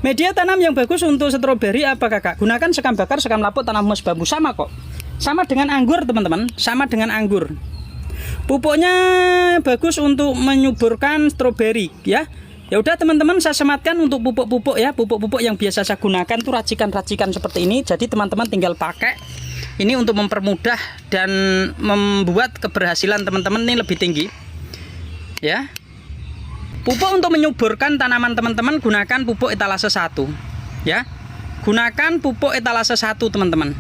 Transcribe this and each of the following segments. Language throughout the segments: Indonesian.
Media tanam yang bagus untuk stroberi apa kakak? Gunakan sekam bakar, sekam lapuk, tanam humus bambu. Sama kok. Sama dengan anggur teman-teman. Sama dengan anggur. Pupuknya bagus untuk menyuburkan stroberi ya. Ya udah teman-teman, saya sematkan untuk pupuk-pupuk ya. Pupuk-pupuk yang biasa saya gunakan tuh racikan-racikan seperti ini. Jadi teman-teman tinggal pakai. Ini untuk mempermudah dan membuat keberhasilan teman-teman ini lebih tinggi. Ya. Pupuk untuk menyuburkan tanaman teman-teman gunakan pupuk etalase 1 ya. Gunakan pupuk etalase 1 teman-teman.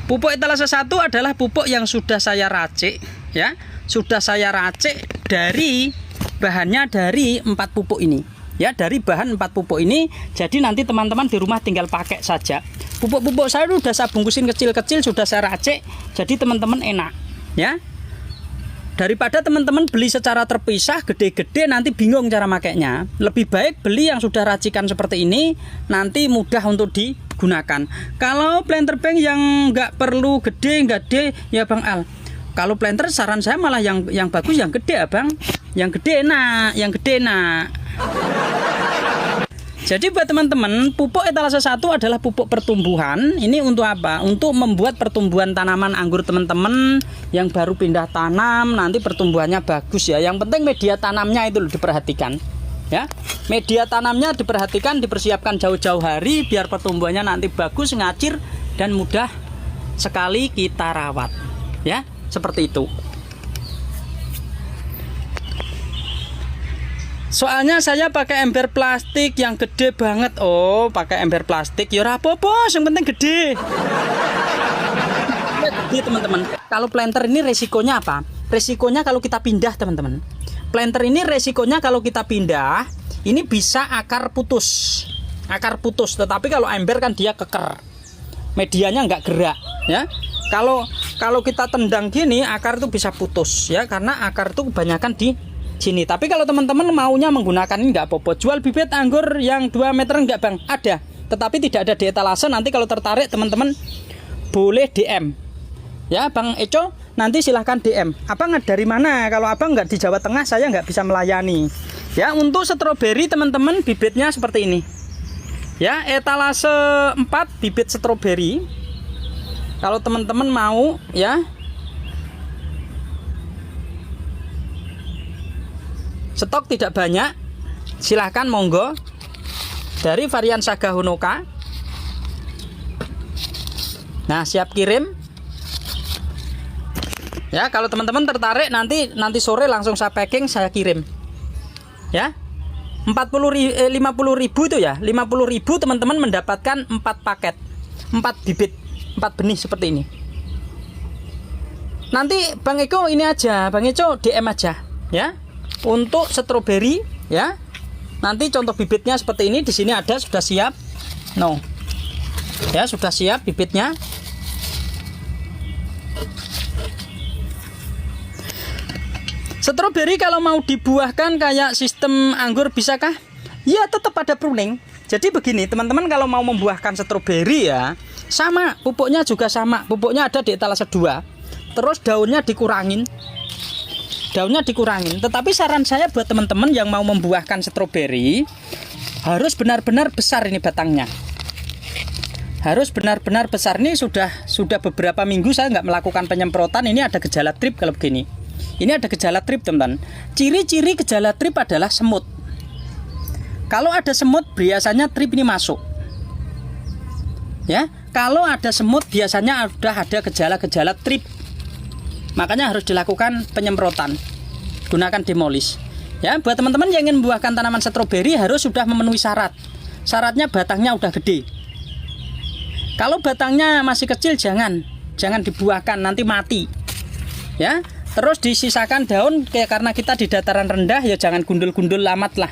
Pupuk etalase 1 adalah pupuk yang sudah saya racik ya. Sudah saya racik dari bahannya dari 4 pupuk ini ya, dari bahan 4 pupuk ini. Jadi nanti teman-teman di rumah tinggal pakai saja. Pupuk-pupuk saya sudah saya bungkusin kecil-kecil, sudah saya racik. Jadi teman-teman enak ya. Daripada teman-teman beli secara terpisah gede-gede nanti bingung cara makainya, lebih baik beli yang sudah racikan seperti ini, nanti mudah untuk digunakan. Kalau planter bank yang nggak perlu gede ya Bang Al, kalau planter saran saya malah yang bagus yang gede Abang, yang gede enak. Jadi buat teman-teman, pupuk etalase 1 adalah pupuk pertumbuhan. Ini untuk apa? Untuk membuat pertumbuhan tanaman anggur teman-teman yang baru pindah tanam, nanti pertumbuhannya bagus ya. Yang penting media tanamnya itu diperhatikan ya. Media tanamnya diperhatikan, dipersiapkan jauh-jauh hari biar pertumbuhannya nanti bagus, ngacir dan mudah sekali kita rawat ya. Seperti itu. Soalnya saya pakai ember plastik yang gede banget. Oh, pakai ember plastik ya ora apa-apa, yang penting gede. Gede teman-teman. Kalau planter ini resikonya apa? Resikonya kalau kita pindah teman-teman. Planter ini resikonya kalau kita pindah, ini bisa akar putus. Akar putus, tetapi kalau ember kan dia keker. Medianya nggak gerak ya. Kalau kita tendang gini, akar itu bisa putus ya, karena akar itu kebanyakan di sini. Tapi kalau teman-teman maunya menggunakan ini nggak apa-apa. Jual bibit anggur yang 2 meter enggak Bang? Ada, tetapi tidak ada di etalase. Nanti kalau tertarik teman-teman boleh DM ya Bang Eco, nanti silahkan DM. Abang dari mana? Kalau abang nggak di Jawa Tengah saya nggak bisa melayani ya. Untuk stroberi teman-teman bibitnya seperti ini ya, etalase 4 bibit stroberi. Kalau teman-teman mau ya, stok tidak banyak, silahkan monggo dari varian Saga Honoka. Nah, siap kirim ya. Kalau teman-teman tertarik nanti sore langsung saya packing, saya kirim ya. 50.000 itu ya, 50.000 teman-teman mendapatkan 4 paket, 4 bibit, 4 benih seperti ini. Nanti Bang Eko ini aja, Bang Eko DM aja ya. Untuk stroberi ya, nanti contoh bibitnya seperti ini. Di sini ada sudah siap, no ya, sudah siap bibitnya. Stroberi kalau mau dibuahkan kayak sistem anggur bisakah? Ya tetap ada pruning. Jadi begini teman-teman, kalau mau membuahkan stroberi ya sama, pupuknya juga sama. Pupuknya ada di etalase 2. Terus daunnya dikurangin. Tetapi saran saya buat teman-teman yang mau membuahkan stroberi, harus benar-benar besar ini batangnya. Harus benar-benar besar. Ini sudah beberapa minggu saya nggak melakukan penyemprotan. Ini ada gejala trip kalau begini. Ini ada gejala trip teman-teman. Ciri-ciri gejala trip adalah semut. Kalau ada semut biasanya trip ini masuk. Ya, kalau ada semut biasanya sudah ada gejala-gejala trip. Makanya harus dilakukan penyemprotan. Gunakan Demolis. Ya, buat teman-teman yang ingin membuahkan tanaman stroberi harus sudah memenuhi syarat. Syaratnya batangnya udah gede. Kalau batangnya masih kecil jangan dibuahkan, nanti mati. Ya, terus disisakan daun karena kita di dataran rendah ya, jangan gundul-gundul amat lah.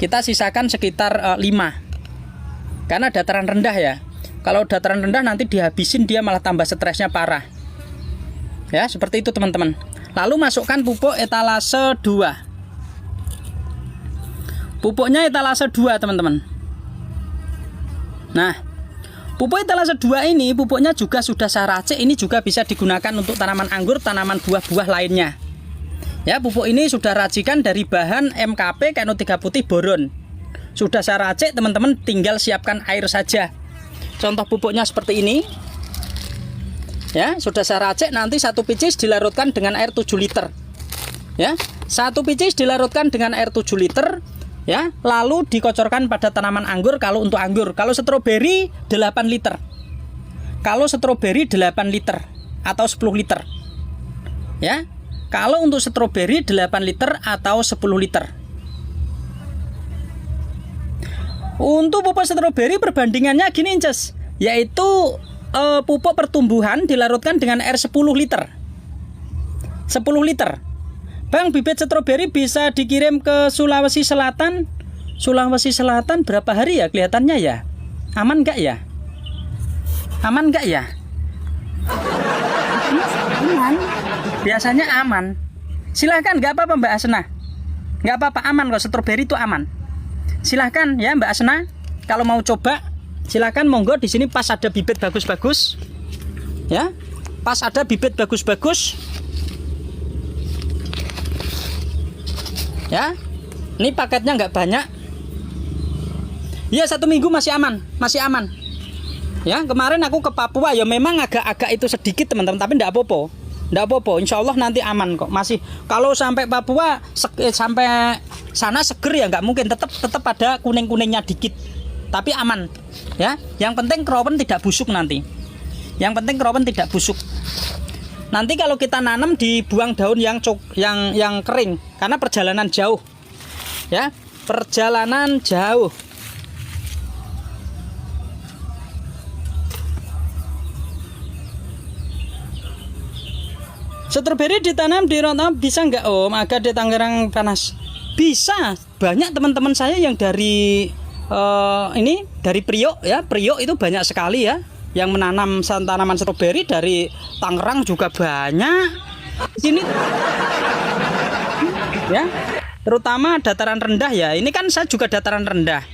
Kita sisakan sekitar 5. Karena dataran rendah ya. Kalau dataran rendah nanti dihabisin, dia malah tambah stresnya parah. Ya, seperti itu teman-teman. Lalu masukkan pupuk etalase 2. Pupuknya etalase 2 teman-teman. Nah, pupuk etalase 2 ini pupuknya juga sudah saya racik. Ini juga bisa digunakan untuk tanaman anggur, tanaman buah-buah lainnya. Ya, pupuk ini sudah racikan dari bahan MKP Kano 3 putih boron. Sudah saya racik, teman-teman tinggal siapkan air saja. Contoh pupuknya seperti ini. Ya, sudah saya racik, nanti 1 picis dilarutkan dengan air 7 liter. Ya, 1 picis dilarutkan dengan air 7 liter. Ya, lalu dikocorkan pada tanaman anggur kalau untuk anggur. Kalau stroberi 8 liter. Kalau stroberi 8 liter atau 10 liter. Ya. Kalau untuk stroberi 8 liter atau 10 liter. Untuk pupuk stroberi perbandingannya gini, Inces, yaitu pupuk pertumbuhan dilarutkan dengan air 10 liter. 10 liter. Bang, bibit stroberi bisa dikirim ke Sulawesi Selatan. Sulawesi Selatan berapa hari ya kelihatannya ya? Aman nggak ya? Aman nggak ya? Aman. Biasanya aman. Silahkan, nggak apa-apa Mbak Asna. Nggak apa-apa, aman kok, stroberi itu aman. Silahkan ya Mbak Asna, kalau mau coba silahkan, monggo. Di sini pas ada bibit bagus-bagus. Ya, pas ada bibit bagus-bagus. Ya, ini paketnya nggak banyak. Ya, 1 minggu masih aman, masih aman. Ya, kemarin aku ke Papua, ya memang agak-agak itu sedikit teman-teman, tapi nggak apa-apa. Nggak apa-apa, insya Allah nanti aman kok. Masih, kalau sampai Papua sampai sana seger ya nggak mungkin, tetap ada kuning-kuningnya dikit, tapi aman. Ya, yang penting kerowen tidak busuk nanti. Yang penting kerowen tidak busuk. Nanti kalau kita nanam dibuang daun yang kering, karena perjalanan jauh. Ya, perjalanan jauh. Stroberi ditanam di Rotterdam bisa nggak Om? Agak di Tangerang panas. Bisa, banyak teman-teman saya yang dari dari Priok ya. Priok itu banyak sekali ya yang menanam tanaman stroberi. Dari Tangerang juga banyak. Sini ya, terutama dataran rendah ya. Ini kan saya juga dataran rendah.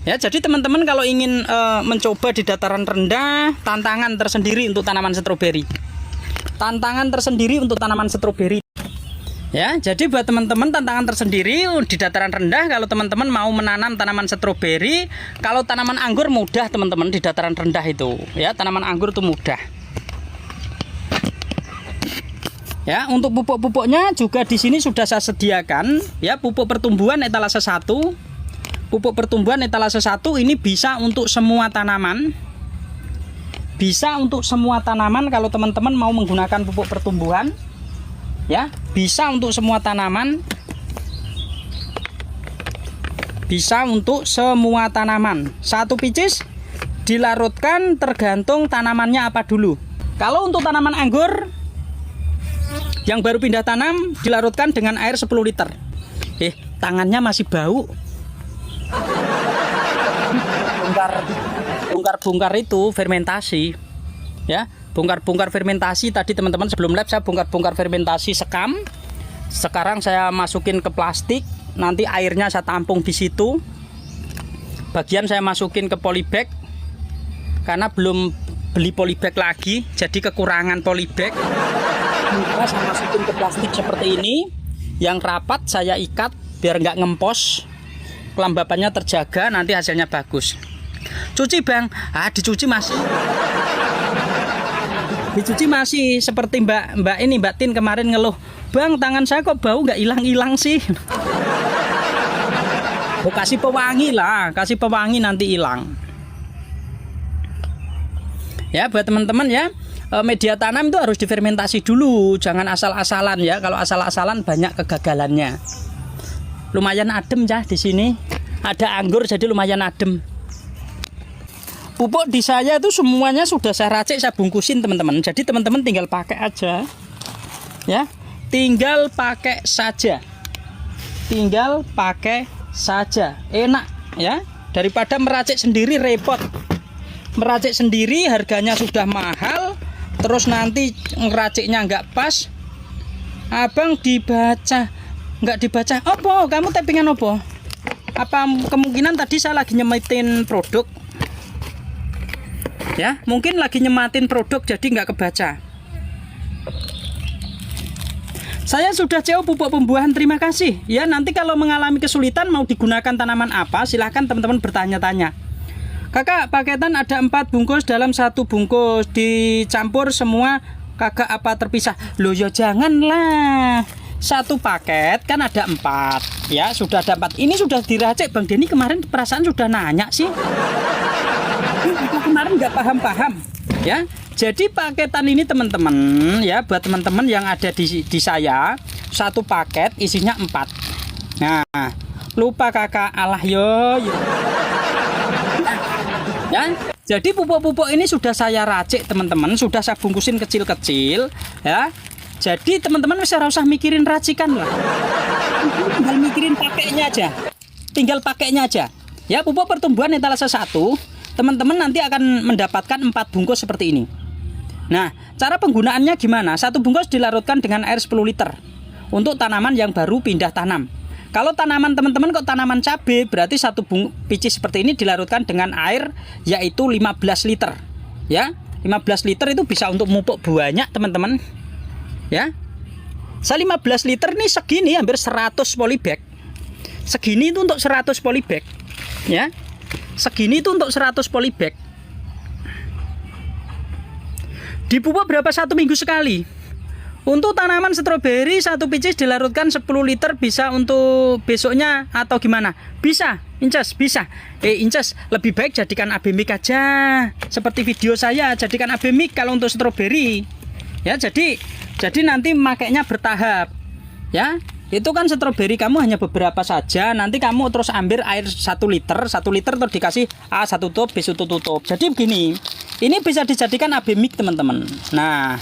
Ya, jadi teman-teman kalau ingin mencoba di dataran rendah, tantangan tersendiri untuk tanaman stroberi. Tantangan tersendiri untuk tanaman stroberi. Ya, jadi buat teman-teman tantangan tersendiri di dataran rendah kalau teman-teman mau menanam tanaman stroberi. Kalau tanaman anggur mudah teman-teman di dataran rendah itu. Ya, tanaman anggur itu mudah. Ya, untuk pupuk-pupuknya juga di sini sudah saya sediakan. Ya, pupuk pertumbuhan etalase 1. Pupuk pertumbuhan etalase 1 ini bisa untuk semua tanaman. Bisa untuk semua tanaman kalau teman-teman mau menggunakan pupuk pertumbuhan. Ya, bisa untuk semua tanaman. Bisa untuk semua tanaman. 1 picis dilarutkan tergantung tanamannya apa dulu. Kalau untuk tanaman anggur yang baru pindah tanam dilarutkan dengan air 10 liter. Tangannya masih bau. Bongkar-bongkar itu fermentasi. Ya, bongkar-bongkar fermentasi tadi teman-teman, sebelum live saya bongkar-bongkar fermentasi sekam. Sekarang saya masukin ke plastik, nanti airnya saya tampung di situ. Bagian saya masukin ke polybag karena belum beli polybag lagi, jadi kekurangan polybag. Saya masukin ke plastik seperti ini, yang rapat saya ikat biar nggak ngempos, kelembapannya terjaga, nanti hasilnya bagus. Cuci Bang, dicuci masih. Dicuci masih seperti Mbak Tin kemarin ngeluh, Bang tangan saya kok bau nggak hilang-hilang sih. Kasih pewangi lah, kasih pewangi nanti hilang. Ya, buat teman-teman ya, media tanam itu harus difermentasi dulu, jangan asal-asalan ya. Kalau asal-asalan banyak kegagalannya. Lumayan adem ya di sini, ada anggur jadi lumayan adem. Pupuk di saya itu semuanya sudah saya racik, saya bungkusin teman-teman. Jadi teman-teman tinggal pakai aja. Ya, tinggal pakai saja. Tinggal pakai saja. Enak ya, daripada meracik sendiri repot. Meracik sendiri harganya sudah mahal, terus nanti ngeraciknya nggak pas. Abang nggak dibaca. Opo, kamu tappingan opo? Apa kemungkinan tadi saya lagi nyemitin produk? Ya, mungkin lagi nyematin produk jadi nggak kebaca. Saya sudah CO pupuk pembuahan, terima kasih. Ya, nanti kalau mengalami kesulitan mau digunakan tanaman apa, silahkan teman-teman bertanya-tanya. Kakak, paketan ada 4 bungkus dalam 1 bungkus, dicampur semua kakak apa terpisah? Loh ya janganlah. 1 paket kan ada 4. Ya, sudah ada 4. Ini sudah diracik. Bang Denny kemarin perasaan sudah nanya sih. Kemarin nggak paham-paham. Ya, jadi paketan ini teman-teman ya, buat teman-teman yang ada di saya, 1 paket isinya 4. Nah, lupa kakak, alah yo. Ya, jadi pupuk-pupuk ini sudah saya racik teman-teman, sudah saya bungkusin kecil-kecil ya. Jadi teman-teman bisa usah mikirin racikan lah, tinggal mikirin pakainya aja, tinggal pakainya aja. Ya, pupuk pertumbuhan etalase 1, teman-teman nanti akan mendapatkan 4 bungkus seperti ini. Nah, cara penggunaannya gimana? 1 bungkus dilarutkan dengan air 10 liter untuk tanaman yang baru pindah tanam. Kalau tanaman teman-teman kok tanaman cabai, berarti 1 biji seperti ini dilarutkan dengan air yaitu 15 liter. Ya, 15 liter itu bisa untuk memupuk banyak teman-teman. Ya, saya 15 liter nih segini hampir 100 polybag. Segini itu untuk 100 polybag. Ya, segini itu untuk 100 polybag. Dipupuk berapa 1 minggu sekali? Untuk tanaman stroberi 1 biji dilarutkan 10 liter bisa untuk besoknya atau gimana? Bisa, Inces, bisa. Inces, lebih baik jadikan AB mix aja. Seperti video saya, jadikan AB mix kalau untuk stroberi. Ya, jadi nanti makainya bertahap. Ya, itu kan stroberi kamu hanya beberapa saja. Nanti kamu terus ambil air 1 liter terus dikasih A 1 tutup, B 1 tutup. Jadi begini, ini bisa dijadikan AB mix teman-teman. Nah,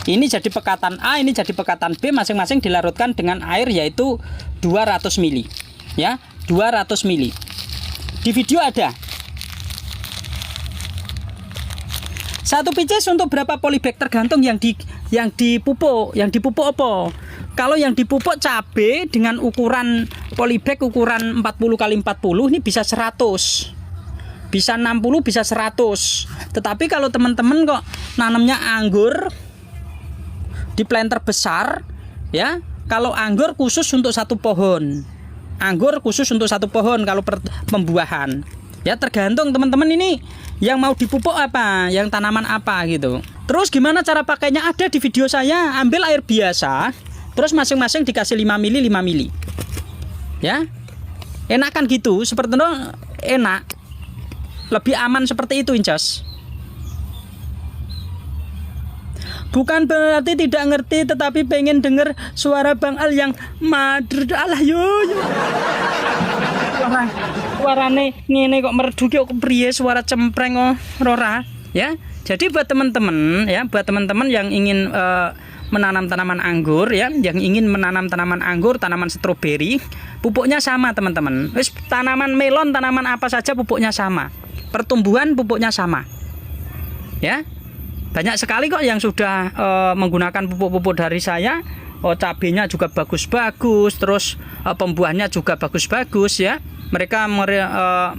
ini jadi pekatan A, ini jadi pekatan B, masing-masing dilarutkan dengan air yaitu 200 ml. Ya, 200 ml. Di video ada. 1 biji untuk berapa polybag tergantung yang dipupuk. Yang dipupuk apa? Kalau yang dipupuk cabai dengan ukuran polybag ukuran 40 kali 40 ini bisa 100. Bisa 60, bisa 100. Tetapi kalau teman-teman kok nanamnya anggur di planter besar, ya, kalau anggur khusus untuk 1 pohon. Anggur khusus untuk 1 pohon kalau pembuahan. Ya, tergantung teman-teman ini yang mau dipupuk apa, yang tanaman apa gitu. Terus gimana cara pakainya? Ada di video saya. Ambil air biasa, terus masing-masing dikasih 5 mili 5 mili. Ya, enakan gitu, seperti itu enak. Lebih aman seperti itu, Incas. Bukan berarti tidak ngerti, tetapi pengen denger suara Bang Al yang mader. Alah yo. Suarane ngene kok merdu kok priye, suara cempreng ora. Ya. Jadi buat teman-teman ya, buat teman-teman yang ingin menanam tanaman anggur ya, yang ingin menanam tanaman anggur, tanaman stroberi, pupuknya sama teman-teman. Wis tanaman melon, tanaman apa saja pupuknya sama. Pertumbuhan pupuknya sama. Ya. Banyak sekali kok yang sudah menggunakan pupuk-pupuk dari saya. Cabenya juga bagus-bagus, terus pembuahannya juga bagus-bagus ya. Mereka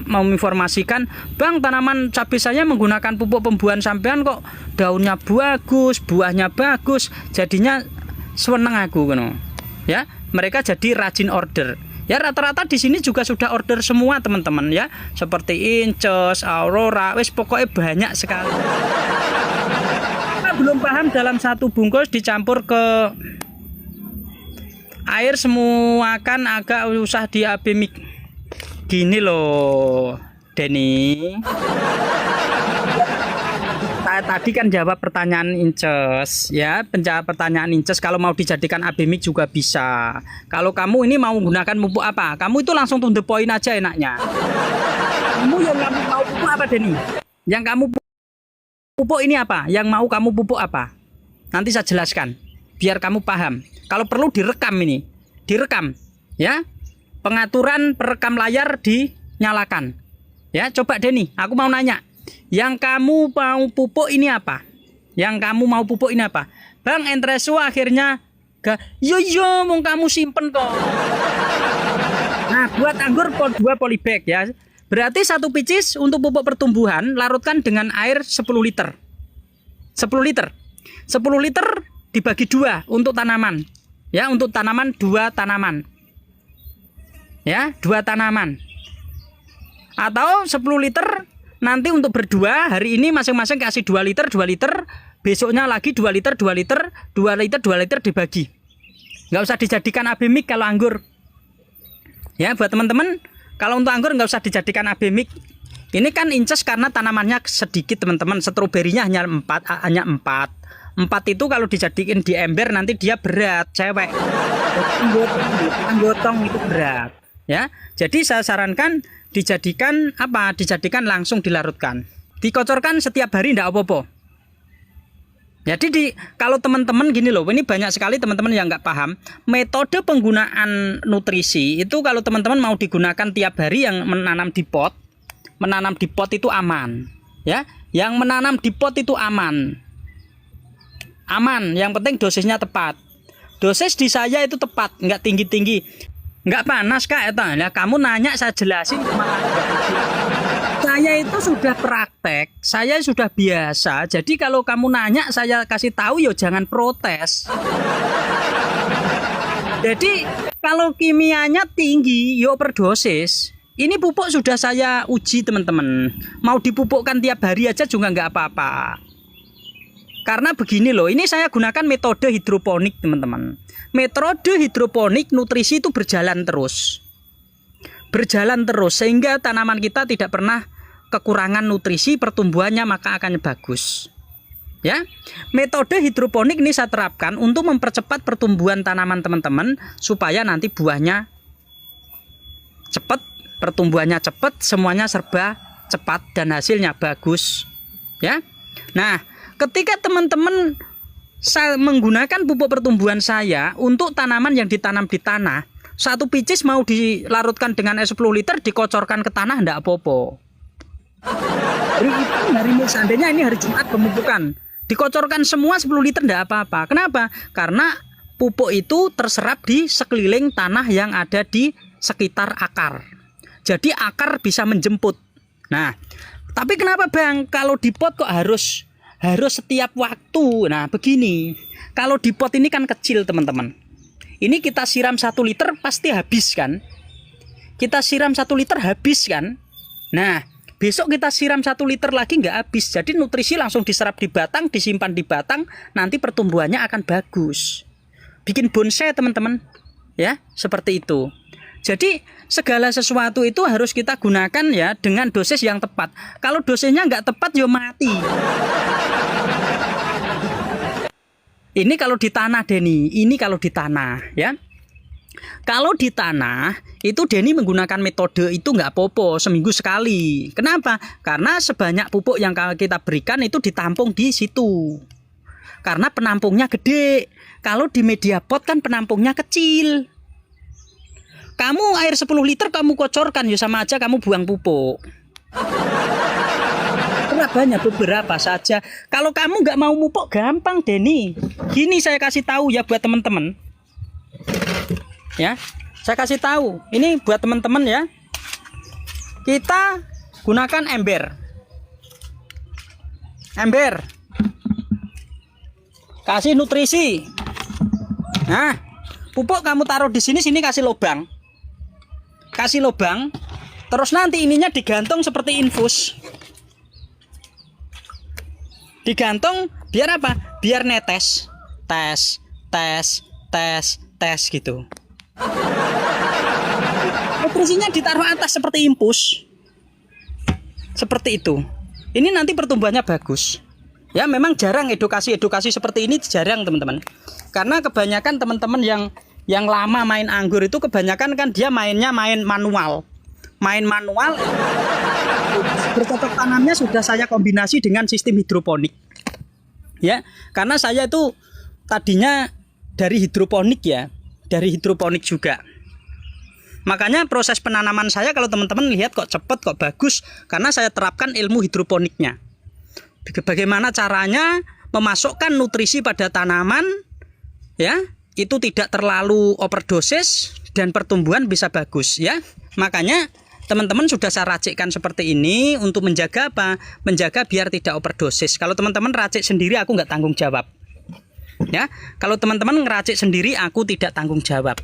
menginformasikan, Bang, tanaman cabai saya menggunakan pupuk pembuahan sampean kok daunnya bagus, buahnya bagus, jadinya seneng aku gitu. Ya, mereka jadi rajin order. Ya, rata-rata di sini juga sudah order semua teman-teman ya, seperti Inces, Aurora, wes pokoknya banyak sekali. Kita belum paham dalam 1 bungkus dicampur ke air semua kan agak usah di AB mix. Gini loh, Denny. Saya tadi kan jawab pertanyaan Inces, ya, penjawab pertanyaan Inces. Kalau mau dijadikan AB mix juga bisa. Kalau kamu ini mau menggunakan pupuk apa? Kamu itu langsung to the point aja enaknya. Kamu yang kamu mau pupuk apa, Denny? Yang kamu pupuk ini apa? Yang mau kamu pupuk apa? Nanti saya jelaskan, biar kamu paham. Kalau perlu direkam ini, direkam, ya. Pengaturan perekam layar dinyalakan. Ya, coba Denny, aku mau nanya. Yang kamu mau pupuk ini apa? Yang kamu mau pupuk ini apa? Bang, Entreso akhirnya yo mau kamu simpen kok. Nah, buat anggur 2 polybag ya. Berarti 1 picis untuk pupuk pertumbuhan larutkan dengan air 10 liter. 10 liter. 10 liter dibagi 2 untuk tanaman. Ya, untuk tanaman 2 tanaman. Ya, 2 tanaman. Atau 10 liter nanti untuk berdua, hari ini masing-masing kasih 2 liter, 2 liter, besoknya lagi 2 liter, 2 liter, 2 liter, 2 liter dibagi. Nggak usah dijadikan AB mix kalau anggur. Ya, buat teman-teman, kalau untuk anggur nggak usah dijadikan AB mix. Ini kan inces karena tanamannya sedikit teman-teman. Stroberinya hanya 4. 4 itu kalau dijadikan di ember nanti dia berat, cewek. Anggotong itu berat. Ya, jadi saya sarankan dijadikan apa? Dijadikan langsung dilarutkan. Dikocorkan setiap hari ndak apa-apa. Jadi kalau teman-teman gini loh, ini banyak sekali teman-teman yang nggak paham metode penggunaan nutrisi itu. Kalau teman-teman mau digunakan tiap hari, yang menanam di pot itu aman, ya. Yang menanam di pot itu aman. Yang penting dosisnya tepat. Dosis di saya itu tepat, nggak tinggi-tinggi, nggak panas kak. Ya, kamu nanya saya jelasin. Saya itu sudah praktek, saya sudah biasa. Jadi kalau kamu nanya saya kasih tahu, yo jangan protes. Jadi kalau kimianya tinggi, yo overdosis. Ini pupuk sudah saya uji teman-teman. Mau dipupukkan tiap hari aja juga nggak apa-apa. Karena begini loh, ini saya gunakan metode hidroponik teman-teman. Metode hidroponik nutrisi itu berjalan terus sehingga tanaman kita tidak pernah kekurangan nutrisi, pertumbuhannya maka akan bagus. Ya, metode hidroponik ini saya terapkan untuk mempercepat pertumbuhan tanaman teman-teman supaya nanti buahnya cepat, pertumbuhannya cepat, semuanya serba cepat dan hasilnya bagus. Ya. Nah, ketika teman-teman saya menggunakan pupuk pertumbuhan saya untuk tanaman yang ditanam di tanah, 1 picis mau dilarutkan dengan 10 liter, dikocorkan ke tanah enggak apa-apa. Hari ini seandainya ini hari Jumat pemupukan, dikocorkan semua 10 liter enggak apa-apa. Kenapa? Karena pupuk itu terserap di sekeliling tanah yang ada di sekitar akar. Jadi akar bisa menjemput. Nah, tapi kenapa Bang kalau di pot kok harus setiap waktu? Nah, begini. Kalau di pot ini kan kecil, teman-teman. Ini kita siram 1 liter pasti habis kan? Kita siram 1 liter habis kan? Nah, besok kita siram 1 liter lagi nggak habis. Jadi nutrisi langsung diserap di batang, disimpan di batang, nanti pertumbuhannya akan bagus. Bikin bonsai teman-teman. Ya, seperti itu. Jadi segala sesuatu itu harus kita gunakan ya dengan dosis yang tepat. Kalau dosisnya nggak tepat ya mati. Ini kalau di tanah Denny, ini kalau di tanah ya. Kalau di tanah itu Denny menggunakan metode itu nggak apa-apa, seminggu sekali. Kenapa? Karena sebanyak pupuk yang kita berikan itu ditampung di situ. Karena penampungnya gede. Kalau di media pot kan penampungnya kecil. Kamu air 10 liter kamu kocorkan ya sama aja kamu buang pupuk. Banyak beberapa saja. Kalau kamu nggak mau pupuk gampang Denny. Gini saya kasih tahu ya buat teman-teman. Ya, saya kasih tahu. Ini buat teman-teman ya. Kita gunakan ember. Kasih nutrisi. Nah, pupuk kamu taruh di sini, kasih lubang. Terus nanti ininya digantung seperti infus. Digantung biar apa? Biar netes. Tes gitu. Nutrisinya ditaruh atas seperti infus. Seperti itu. Ini nanti pertumbuhannya bagus. Ya, memang jarang edukasi seperti ini, jarang teman-teman. Karena kebanyakan teman-teman yang lama main anggur itu kebanyakan kan dia mainnya main manual. Bercocok tanamnya sudah saya kombinasi dengan sistem hidroponik. Ya, karena saya itu tadinya dari hidroponik ya, dari hidroponik juga. Makanya proses penanaman saya kalau teman-teman lihat kok cepet, kok bagus, karena saya terapkan ilmu hidroponiknya. Bagaimana caranya memasukkan nutrisi pada tanaman, ya, itu tidak terlalu overdosis dan pertumbuhan bisa bagus ya. Makanya teman-teman sudah saya racikkan seperti ini untuk menjaga apa? Menjaga biar tidak overdosis. Kalau teman-teman racik sendiri aku nggak tanggung jawab. Ya, kalau teman-teman ngeracik sendiri, aku tidak tanggung jawab.